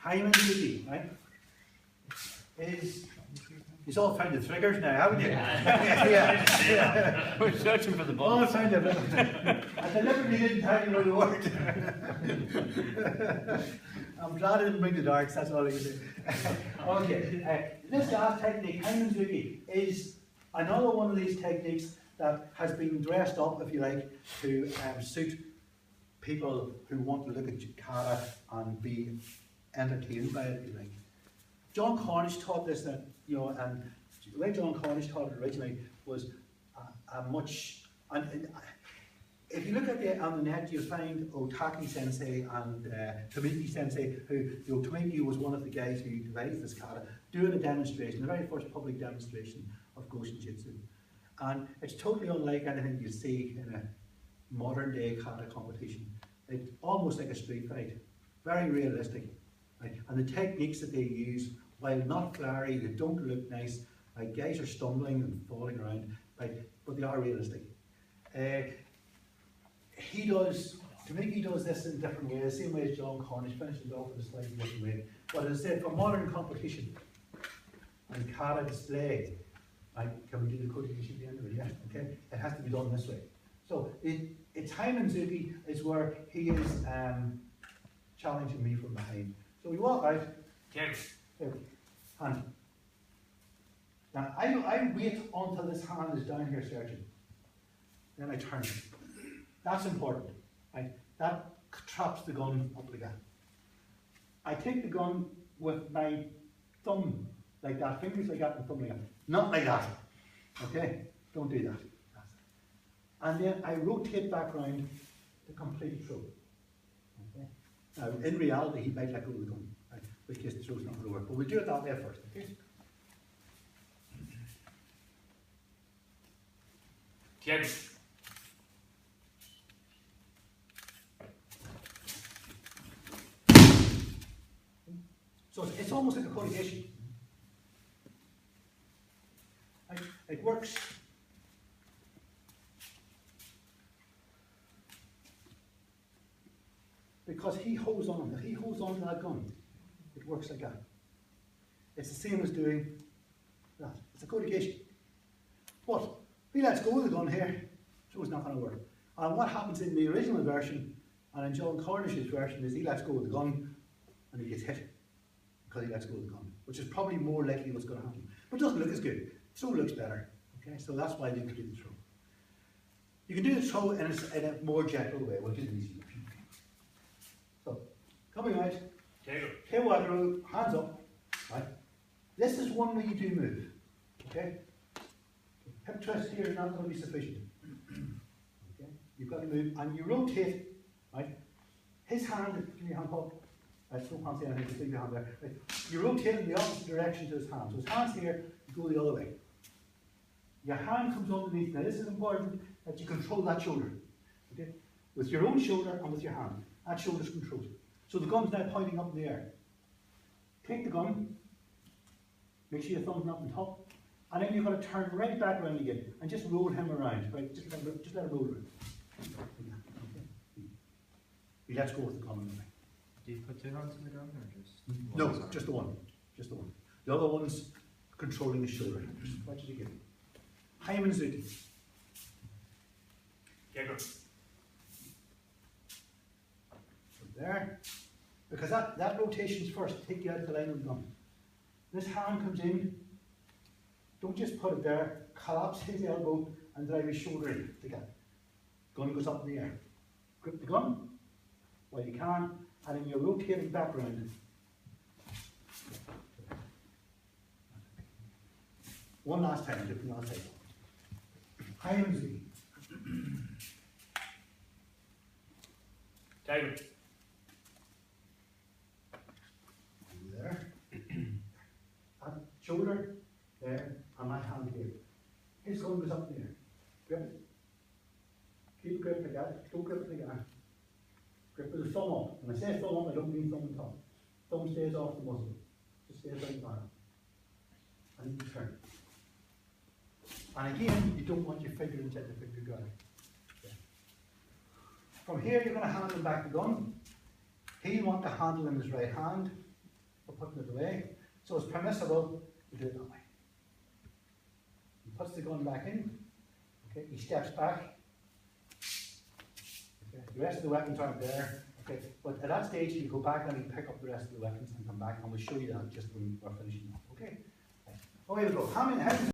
Haimen-zuke, right? You've all found the triggers now, haven't you? Yeah. We're searching for the ball. Oh, I found it. I deliberately didn't tell you the word. I'm glad I didn't bring the darts, that's all I can do. Okay, this last technique, Haimen-zuke, is another one of these techniques that has been dressed up, if you like, to suit people who want to look at kata and be entertained by it, if you like. John Cornish taught this, and the way John Cornish taught it originally was a much. If you look at on the net, you'll find Otaki Sensei and Tomiki Sensei, who Tomiki was one of the guys who devised this kata, doing a demonstration, the very first public demonstration of Goshin Jutsu, and it's totally unlike anything you see in a modern day kata competition. It's almost like a street fight, very realistic, right? And the techniques that they use, while not glary, they don't look nice. Like guys are stumbling and falling around, right? But they are realistic. Tomiki does this in a different way, the same way as John Cornish finishes off in a slightly different way. But as I said, for modern competition and kata display, right? Can we do the Kodokan at the end of it? Yeah, okay. It has to be done this way. So it's Haimen-zuke is where he is challenging me from behind. So we walk out. Here, hand. Now I wait until this hand is down here searching. Then I turn it. That's important. Right? That traps the gun up like that. I take the gun with my thumb like that, fingers like that and thumb like that. Not like that. Okay? Don't do that. And then I rotate back round to complete throw. Okay? Now in reality he might let go of the gun, right? In case the throw's not going to work. But we'll do it that way first, okay? here. So it's almost like a Kodokan. Right? It works. Because he holds on. If he holds on to that gun, it works like that. It's the same as doing that. It's a Kodokan. But if he lets go of the gun here, so it's not going to work. And what happens in the original version and in John Cornish's version is he lets go of the gun and he gets hit because he lets go of the gun, which is probably more likely what's going to happen. But it doesn't look as good. Throw looks better. Okay, so that's why they include the throw. You can do the throw in a more gentle way, which is easy. So, coming out, tail water, hands up, right? This is one way you do move, okay? Hip twist here is not going to be sufficient. Okay? You've got to move, and you rotate, right? His hand, give me your hand up. I still can't see anything, just leave your hand there. Right? You rotate in the opposite direction to his hand. So his hand's here, you go the other way. Your hand comes underneath. Now this is important that you control that shoulder. Okay? With your own shoulder and with your hand. That shoulder's controlled. So the gun's now pointing up in the air. Take the gun, make sure your thumb's up on top, and then you're going to turn right back around again and just roll him around. Right? Just let him roll around. Okay. He lets go with the gun. Do you put two hands on the gun or just one? No, just the one. Just the one. The other one's controlling his shoulder. Just watch it again. Haimen-zuke. There. Because that rotation's first, take you out of the line of the gun. This hand comes in, don't just put it there, collapse his elbow and drive his shoulder in. Like that. Gun goes up in the air. Grip the gun while you can, and then you're rotating back around. One last time, different last time. Haimen-zuke. Tiger. There. And shoulder there, and my hand here. His gun goes up in the air. Grip it. Keep grip like that. Don't grip it like that. Grip with the thumb up. When I say thumb up, I don't mean thumb on top. Thumb stays off the muzzle. Just stays right bottom. And you turn. And again, you don't want your finger inside the finger guard. Okay. From here, you're going to hand him back the gun. He'll want to handle in his right hand. for putting it away. So it's permissible to do it that way. He puts the gun back in, okay, he steps back, okay, the rest of the weapons aren't there, okay, but at that stage he'll go back and he'll pick up the rest of the weapons and come back and we'll show you that just when we're finishing up, okay? Okay, we go. Haimen